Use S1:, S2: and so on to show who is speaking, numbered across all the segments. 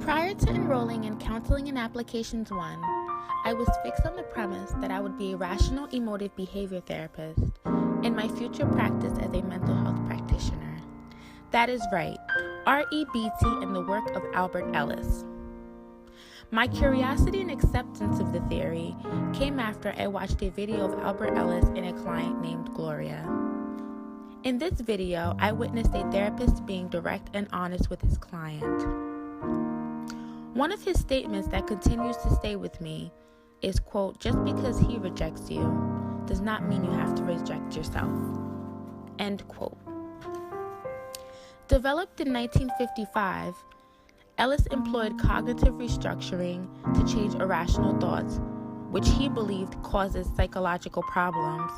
S1: Prior to enrolling in Counseling and Applications 1, I was fixed on the premise that I would be a rational emotive behavior therapist in my future practice as a mental health practitioner. That is right, REBT in the work of Albert Ellis. My curiosity and acceptance of the theory came after I watched a video of Albert Ellis and a client named Gloria. In this video, I witnessed a therapist being direct and honest with his client. One of his statements that continues to stay with me is, quote, "Just because he rejects you does not mean you have to reject yourself," end quote. Developed in 1955, Ellis employed cognitive restructuring to change irrational thoughts, which he believed causes psychological problems.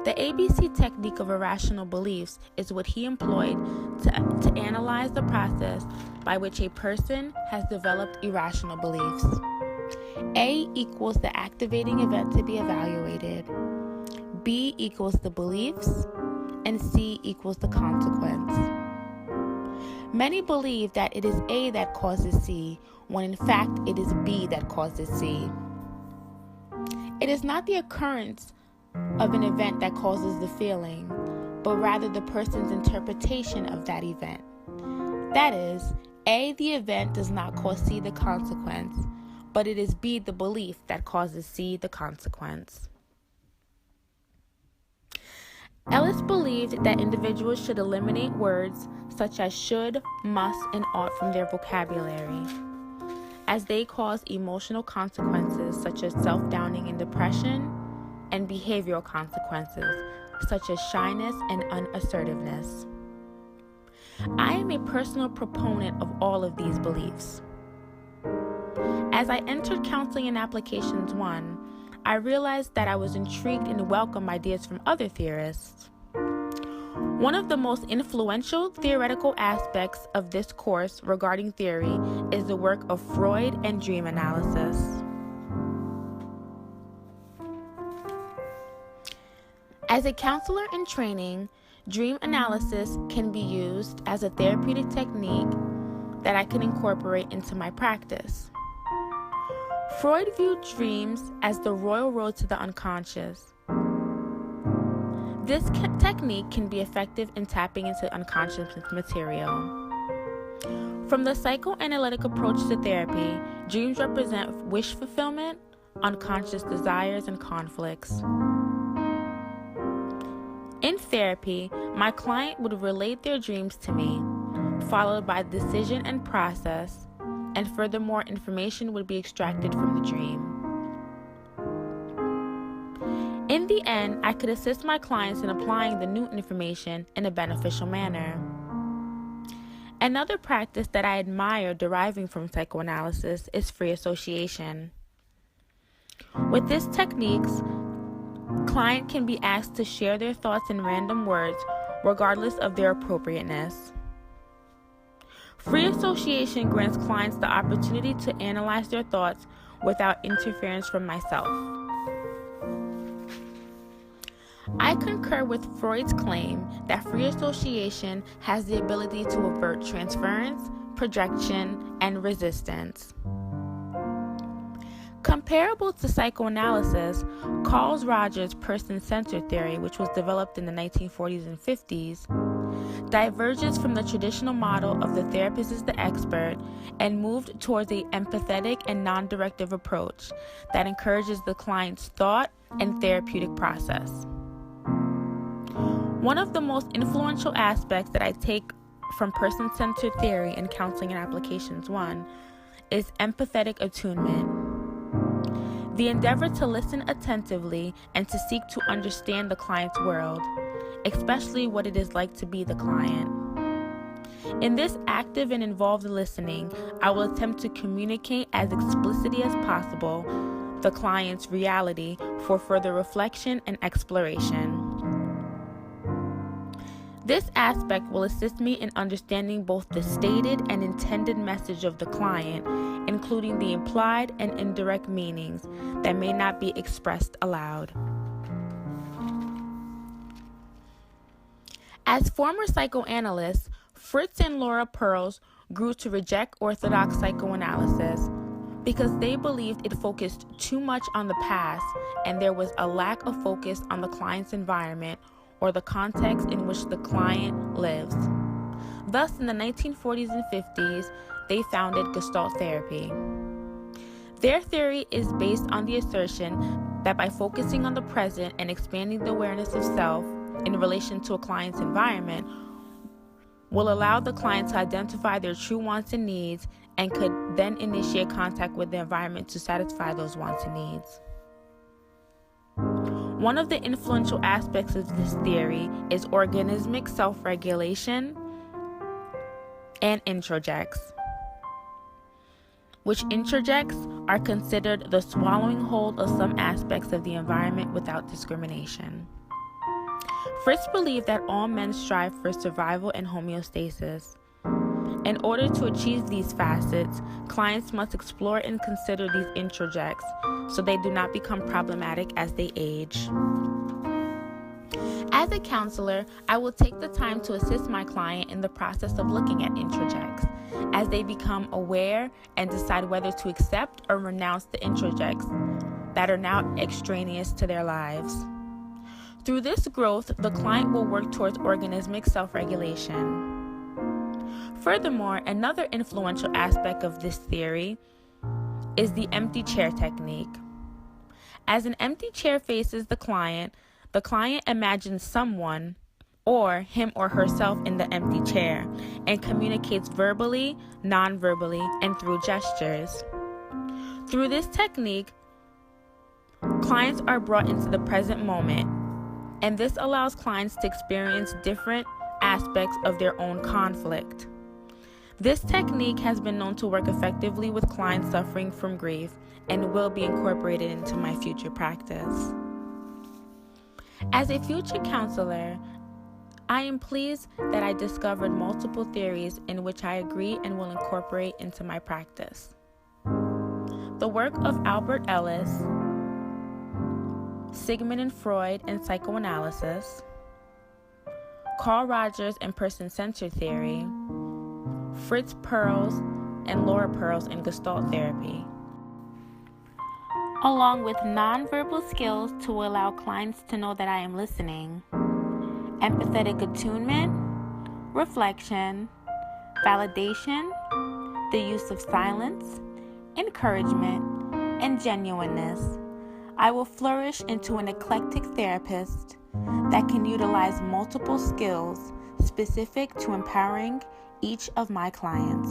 S1: The ABC technique of irrational beliefs is what he employed to analyze the process by which a person has developed irrational beliefs. A equals the activating event to be evaluated, B equals the beliefs, and C equals the consequence. Many believe that it is A that causes C, when in fact it is B that causes C. It is not the occurrence of an event that causes the feeling, but rather the person's interpretation of that event. That is, A, the event does not cause C the consequence, but it is B, the belief, that causes C the consequence. Ellis believed that individuals should eliminate words such as should, must, and ought from their vocabulary, as they cause emotional consequences such as self-downing and depression, and behavioral consequences such as shyness and unassertiveness. I am a personal proponent of all of these beliefs. As I entered Counseling and Applications 1, I realized that I was intrigued and welcomed ideas from other theorists. One of the most influential theoretical aspects of this course regarding theory is the work of Freud and dream analysis. As a counselor in training, dream analysis can be used as a therapeutic technique that I can incorporate into my practice. Freud viewed dreams as the royal road to the unconscious. This technique can be effective in tapping into unconscious material. From the psychoanalytic approach to therapy, dreams represent wish fulfillment, unconscious desires, and conflicts. In therapy, my client would relate their dreams to me, followed by decision and process, and furthermore, information would be extracted from the dream. In the end, I could assist my clients in applying the new information in a beneficial manner. Another practice that I admire deriving from psychoanalysis is free association. With this technique, client can be asked to share their thoughts in random words, regardless of their appropriateness. Free association grants clients the opportunity to analyze their thoughts without interference from myself. I concur with Freud's claim that free association has the ability to avert transference, projection, and resistance. Comparable to psychoanalysis, Carl Rogers' person-centered theory, which was developed in the 1940s and 50s, diverges from the traditional model of the therapist is the expert and moved towards an empathetic and non-directive approach that encourages the client's thought and therapeutic process. One of the most influential aspects that I take from person-centered theory in Counseling and Applications 1 is empathetic attunement. The endeavor to listen attentively and to seek to understand the client's world, especially what it is like to be the client. In this active and involved listening, I will attempt to communicate as explicitly as possible the client's reality for further reflection and exploration. This aspect will assist me in understanding both the stated and intended message of the client, including the implied and indirect meanings that may not be expressed aloud. As former psychoanalysts, Fritz and Laura Perls grew to reject orthodox psychoanalysis because they believed it focused too much on the past and there was a lack of focus on the client's environment or the context in which the client lives. Thus, in the 1940s and 50s, they founded Gestalt therapy. Their theory is based on the assertion that by focusing on the present and expanding the awareness of self in relation to a client's environment will allow the client to identify their true wants and needs and could then initiate contact with the environment to satisfy those wants and needs. One of the influential aspects of this theory is organismic self-regulation and introjects, which introjects are considered the swallowing hold of some aspects of the environment without discrimination. Fritz believed that all men strive for survival and homeostasis. In order to achieve these facets, clients must explore and consider these introjects so they do not become problematic as they age. As a counselor, I will take the time to assist my client in the process of looking at introjects as they become aware and decide whether to accept or renounce the introjects that are now extraneous to their lives. Through this growth, the client will work towards organismic self-regulation. Furthermore, another influential aspect of this theory is the empty chair technique. As an empty chair faces the client imagines someone or him or herself in the empty chair and communicates verbally, non-verbally, and through gestures. Through this technique, clients are brought into the present moment, and this allows clients to experience different aspects of their own conflict. This technique has been known to work effectively with clients suffering from grief and will be incorporated into my future practice. As a future counselor, I am pleased that I discovered multiple theories in which I agree and will incorporate into my practice. The work of Albert Ellis, Sigmund and Freud in psychoanalysis, Carl Rogers and person-centered theory, Fritz Perls and Laura Perls in Gestalt therapy, along with nonverbal skills to allow clients to know that I am listening, empathetic attunement, reflection, validation, the use of silence, encouragement, and genuineness. I will flourish into an eclectic therapist that can utilize multiple skills specific to empowering each of my clients.